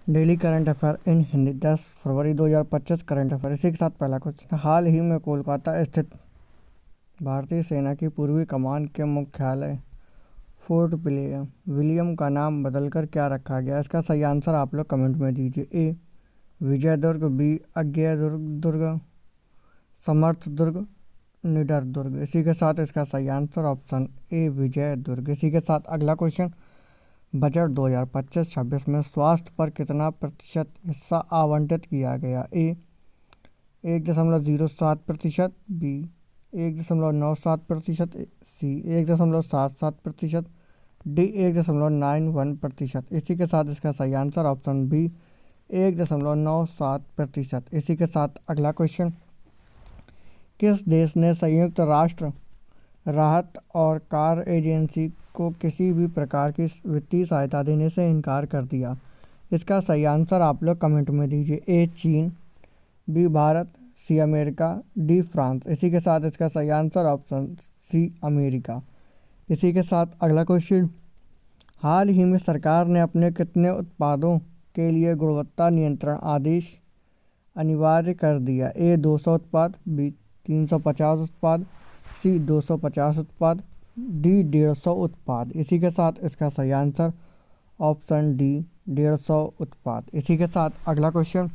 Daily current affair इन हिंदी 10 फरवरी 2025 current affair. इसी के साथ पहला क्वेश्चन, हाल ही में कोलकाता स्थित भारतीय सेना की पूर्वी कमान के मुख्यालय फोर्ट विलियम का नाम बदलकर क्या रखा गया? इसका सही आंसर आप लोग कमेंट में दीजिए। ए विजय दुर्ग, बी अज्ञेय दुर्ग, समर्थ दुर्ग, निडर दुर्ग। इसी के साथ इसका सही आंसर ऑप्शन ए विजय दुर्ग। इसी के साथ अगला क्वेश्चन, बजट 2025-26 में स्वास्थ्य पर कितना प्रतिशत हिस्सा आवंटित किया गया? ए 1.07%, बी 1.97%, सी 1.77%, डी 1.91%। इसी के साथ इसका सही आंसर ऑप्शन बी 1.97%। इसी के साथ अगला क्वेश्चन, किस देश ने संयुक्त राष्ट्र राहत और कार्य एजेंसी को किसी भी प्रकार की वित्तीय सहायता देने से इनकार कर दिया? इसका सही आंसर आप लोग कमेंट में दीजिए। ए चीन, बी भारत, सी अमेरिका, डी फ्रांस। इसी के साथ इसका सही आंसर ऑप्शन सी अमेरिका। इसी के साथ अगला क्वेश्चन, हाल ही में सरकार ने अपने कितने उत्पादों के लिए गुणवत्ता नियंत्रण आदेश अनिवार्य कर दिया? ए 200 उत्पाद, बी 350 उत्पाद, सी 250 उत्पाद, डी 150 उत्पाद। इसी के साथ इसका सही आंसर ऑप्शन डी 150 उत्पाद। इसी के साथ अगला क्वेश्चन,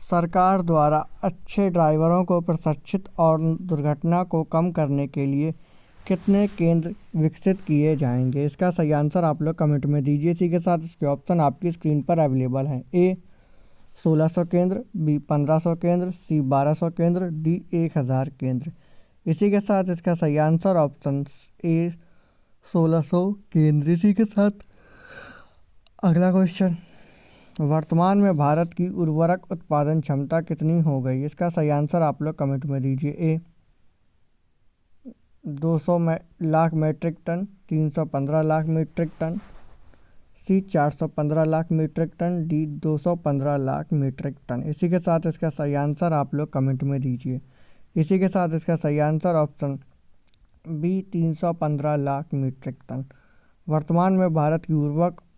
सरकार द्वारा अच्छे ड्राइवरों को प्रशिक्षित और दुर्घटना को कम करने के लिए कितने केंद्र विकसित किए जाएंगे? इसका सही आंसर आप लोग कमेंट में दीजिए। इसी के साथ इसके ऑप्शन आपकी स्क्रीन पर अवेलेबल हैं। ए 1600 केंद्र, बी 1500 केंद्र, सी 1200 केंद्र, डी 1000 केंद्र। इसी के साथ इसका सही आंसर ऑप्शन ए 1600 केंद्र। इसी के साथ अगला क्वेश्चन, वर्तमान में भारत की उर्वरक उत्पादन क्षमता कितनी हो गई? इसका सही आंसर आप लोग कमेंट में दीजिए। A 200 lakh metric ton, 315 lakh metric ton, C 415 lakh metric ton, D 215 lakh metric ton. इसी के साथ इसका सही आंसर आप लोग कमेंट में दीजिए। इसी के साथ इसका सही answer option B 315 lakh metric ton. वर्तमान में भारत की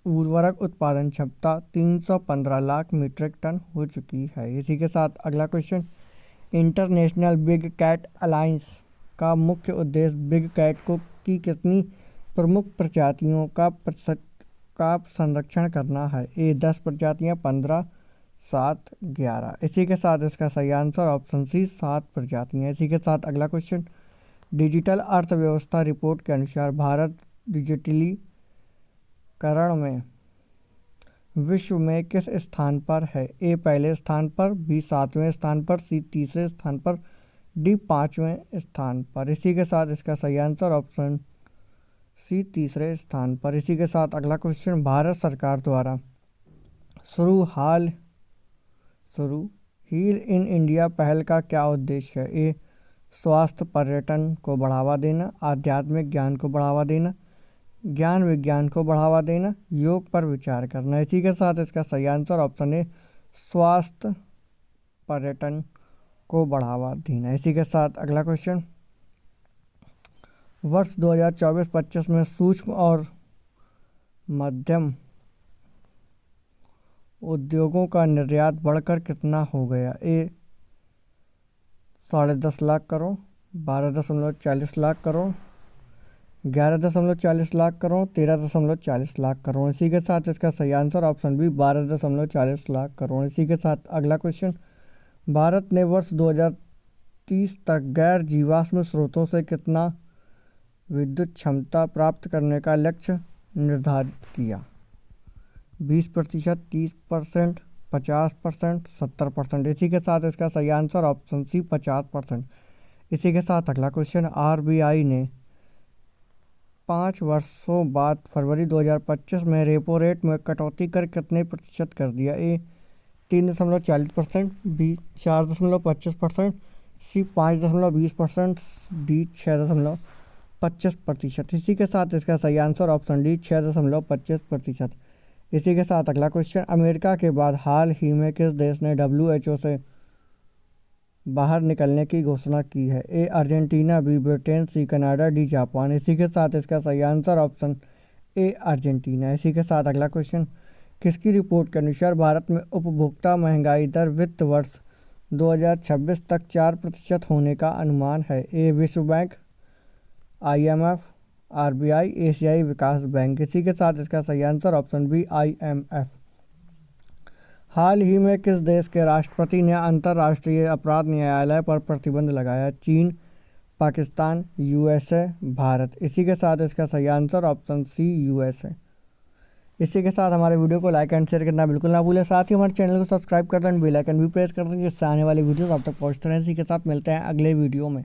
उर्वरक उत्पादन क्षमता 315 लाख मीट्रिक टन हो चुकी है। इसी के साथ अगला question, international big cat alliance का मुख्य उद्देश्य बिग कैट की कितनी प्रमुख प्रजातियों का संरक्षण करना है? ए 10 प्रजातियां, 15, 7, 11। इसी के साथ इसका सही आंसर ऑप्शन सी 7 प्रजातियां। इसी के साथ अगला क्वेश्चन, डिजिटल अर्थव्यवस्था रिपोर्ट के अनुसार भारत डिजिटलीकरण में विश्व में किस स्थान पर है? ए पहले स्थान पर, बी 7वें स्थान पर, सी 3रे स्थान पर, डी 5वें स्थान पर। इसी के साथ इसका सही आंसर ऑप्शन सी 3रे स्थान पर। इसी के साथ अगला क्वेश्चन, भारत सरकार द्वारा शुरू हील इन इंडिया पहल का क्या उद्देश्य है? ए स्वास्थ्य पर्यटन को बढ़ावा देना, आध्यात्मिक ज्ञान को बढ़ावा देना, ज्ञान विज्ञान को बढ़ावा देना, योग पर विचार करना। इसी के साथ इसका सही आंसर ऑप्शन ए स्वास्थ्य पर्यटन को बढ़ावा देना। इसी के साथ अगला क्वेश्चन, वर्ष 2024-25 में सूक्ष्म और मध्यम उद्योगों का निर्यात बढ़कर कितना हो गया? ए 10.5 लाख करोड़, 12.40 लाख करोड़, 11.40 लाख करोड़, 13.40 लाख करोड़। इसी के साथ इसका सही answer option B 12.40 lakh crore. इसी के साथ अगला क्वेश्चन, भारत ने वर्ष 2030 तक गैर जीवाश्म स्रोतों से कितना विद्युत क्षमता प्राप्त करने का लक्ष्य निर्धारित किया? 20%, 30%, 50%, 70%। इसी के साथ इसका सही आंसर ऑप्शन सी 50%। इसी के साथ अगला क्वेश्चन, आरबीआई ने 5 वर्षों बाद फरवरी 2025 में रेपो रेट में कटौती कर कितने प्रतिशत कर दिया? ए 3.40%, बी 4.25%, सी 5.20%, डी 6.25%। इसी के साथ इसका सही आंसर ऑप्शन डी 6.25%। इसी के साथ अगला क्वेश्चन, अमेरिका के बाद हाल ही में किस देश ने WHO से बाहर निकलने की घोषणा की है? A Argentina, B Britain, C Canada, D Japan. इसी के साथ इसका सही आंसर ऑप्शन ए अर्जेंटीना। इसी के साथ अगला क्वेश्चन, किसकी रिपोर्ट के अनुसार भारत में उपभोक्ता महंगाई दर वित्त वर्ष 2026 तक 4% होने का अनुमान है? ए विश्व बैंक, IMF, RBI, एशियाई विकास बैंक। इसी के साथ इसका सही आंसर ऑप्शन बी IMF। हाल ही में किस देश के राष्ट्रपति ने अंतर्राष्ट्रीय अपराध न्यायालय पर प्रतिबंध लगाया? चीन, पाकिस्तान, USA, भारत। इसी के साथ इसका सही आंसर ऑप्शन सी USA। इसी के साथ हमारे वीडियो को लाइक एंड शेयर करना बिल्कुल ना भूलें। साथ ही हमारे चैनल को सब्सक्राइब कर दें, बेल आइकन भी प्रेस कर दें जिससे आने वाली वीडियोस आप तक पहुंचते रहें। इसी के साथ मिलते हैं अगले वीडियो में।